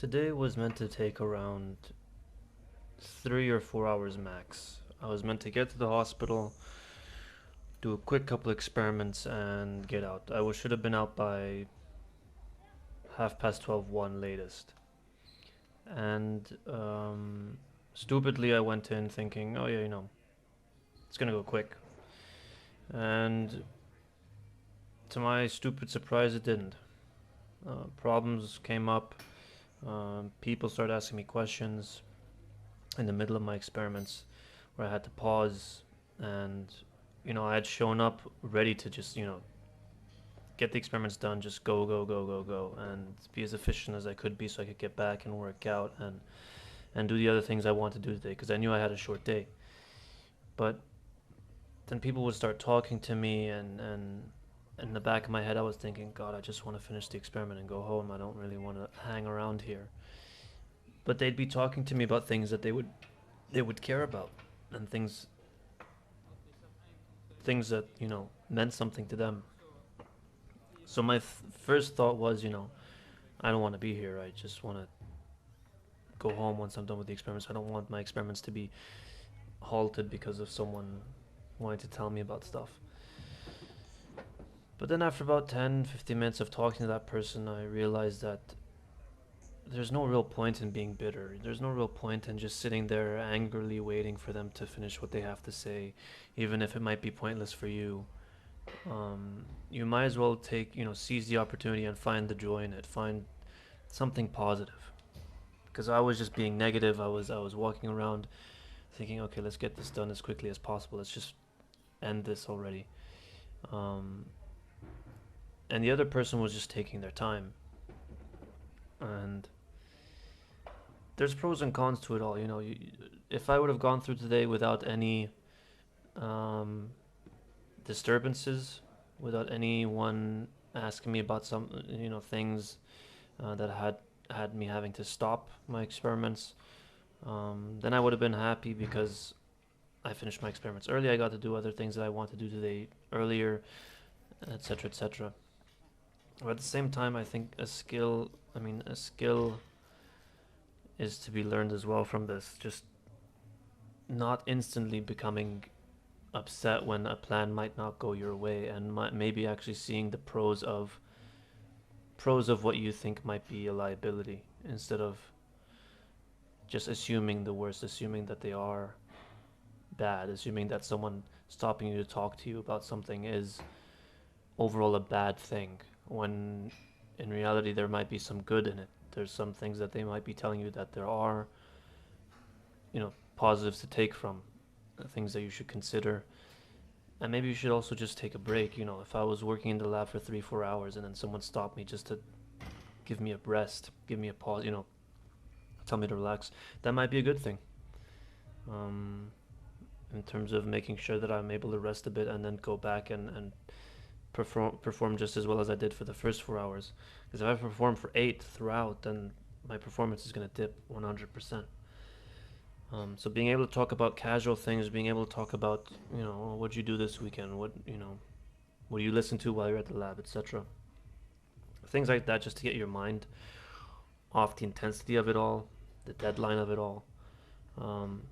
Today was meant to take around 3 or 4 hours max. I was meant to get to the hospital, do a quick couple experiments, and get out. Should have been out by half past 12, 1 latest. And stupidly, I went in thinking, oh yeah, it's gonna go quick. And to my stupid surprise, it didn't. Problems came up. People started asking me questions in the middle of my experiments where I had to pause and I had shown up ready to just get the experiments done, just go go go go go and be as efficient as I could be so I could get back and work out and do the other things I want to do today because I knew I had a short day. But then people would start talking to me and in the back of my head I was thinking, God, I just want to finish the experiment and go home. I don't really want to hang around here. But they'd be talking to me about things that they would care about and things that meant something to them. So my first thought was, I don't want to be here. I just want to go home once I'm done with the experiments. I don't want my experiments to be halted because of someone wanting to tell me about stuff. But then after about 10, 15 minutes of talking to that person, I realized that there's no real point in being bitter. There's no real point in just sitting there angrily waiting for them to finish what they have to say, even if it might be pointless for you. You might as well seize the opportunity and find the joy in it. Find something positive. Because I was just being negative. I was walking around thinking, okay, let's get this done as quickly as possible. Let's just end this already. Um, and the other person was just taking their time. And there's pros and cons to it all. If I would have gone through today without any um, disturbances, without anyone asking me about some things that had me having to stop my experiments, then I would have been happy because I finished my experiments early. I got to do other things that I want to do today earlier, etc., etc. But at the same time, I think a skill is to be learned as well from this. Just not instantly becoming upset when a plan might not go your way, and maybe actually seeing the pros of what you think might be a liability instead of just assuming the worst, assuming that they are bad, assuming that someone stopping you to talk to you about something is overall a bad thing, when in reality there might be some good in it. There's some things that they might be telling you that there are, positives to take from, things that you should consider. And maybe you should also just take a break. If I was working in the lab for 3, 4 hours and then someone stopped me just to give me a rest, give me a pause, tell me to relax, that might be a good thing. Um, in terms of making sure that I'm able to rest a bit and then go back and perform just as well as I did for the first 4 hours. Because if I perform for 8 throughout, then my performance is going to dip 100%. So being able to talk about casual things, being able to talk about, what you do this weekend, what do you listen to while you're at the lab, etc. Things like that, just to get your mind off the intensity of it all, the deadline of it all. Um,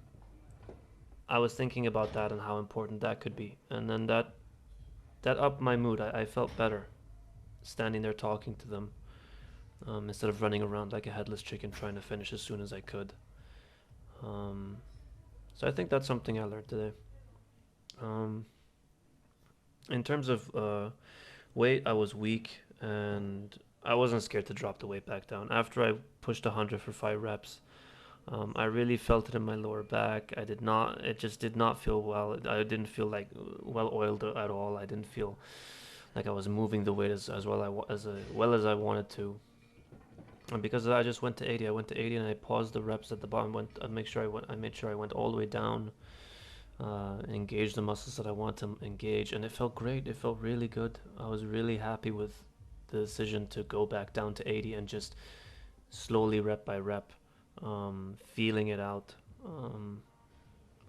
I was thinking about that and how important that could be, and then that upped my mood. I felt better standing there talking to them, instead of running around like a headless chicken trying to finish as soon as I could. Um, so I think that's something I learned today. Um, in terms of weight, I was weak and I wasn't scared to drop the weight back down. After I pushed 100 for 5 reps, I really felt it in my lower back. I did not. It just did not feel well. I didn't feel like well oiled at all. I didn't feel like I was moving the weight as well as I wanted to. And because I just went to 80, I went to 80 and I paused the reps at the bottom. I made sure I went all the way down, engaged the muscles that I want to engage, and it felt great. It felt really good. I was really happy with the decision to go back down to 80 and just slowly rep by rep, feeling it out.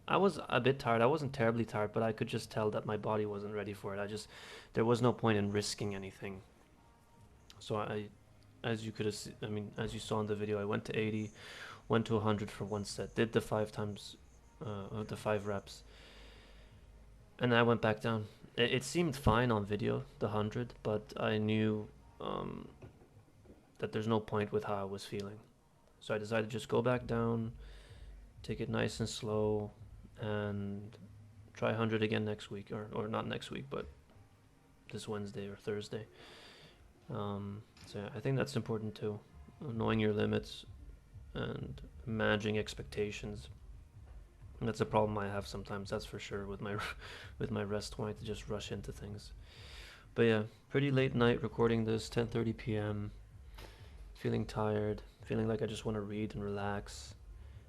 I was a bit tired. I wasn't terribly tired, but I could just tell that my body wasn't ready for it. There was no point in risking anything. So as you could have, I mean, as you saw in the video, I went to 80, went to 100 for one set, did the the 5 reps, and then I went back down. It seemed fine on video, the 100, but I knew um, that there's no point with how I was feeling. So I decided to just go back down, take it nice and slow, and try 100 again next week, or not next week, but this Wednesday or Thursday. So yeah, I think that's important too, knowing your limits and managing expectations. And that's a problem I have sometimes, that's for sure, with my with my rest, wanting to just rush into things. But yeah, pretty late night recording this, 10:30 p.m. Feeling tired, feeling like I just want to read and relax.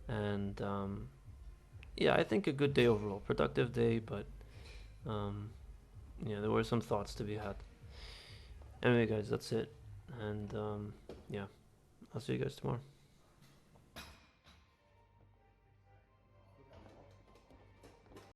And yeah, I think a good day overall, productive day, but um, yeah, there were some thoughts to be had. Anyway, guys, that's it. And yeah, I'll see you guys tomorrow.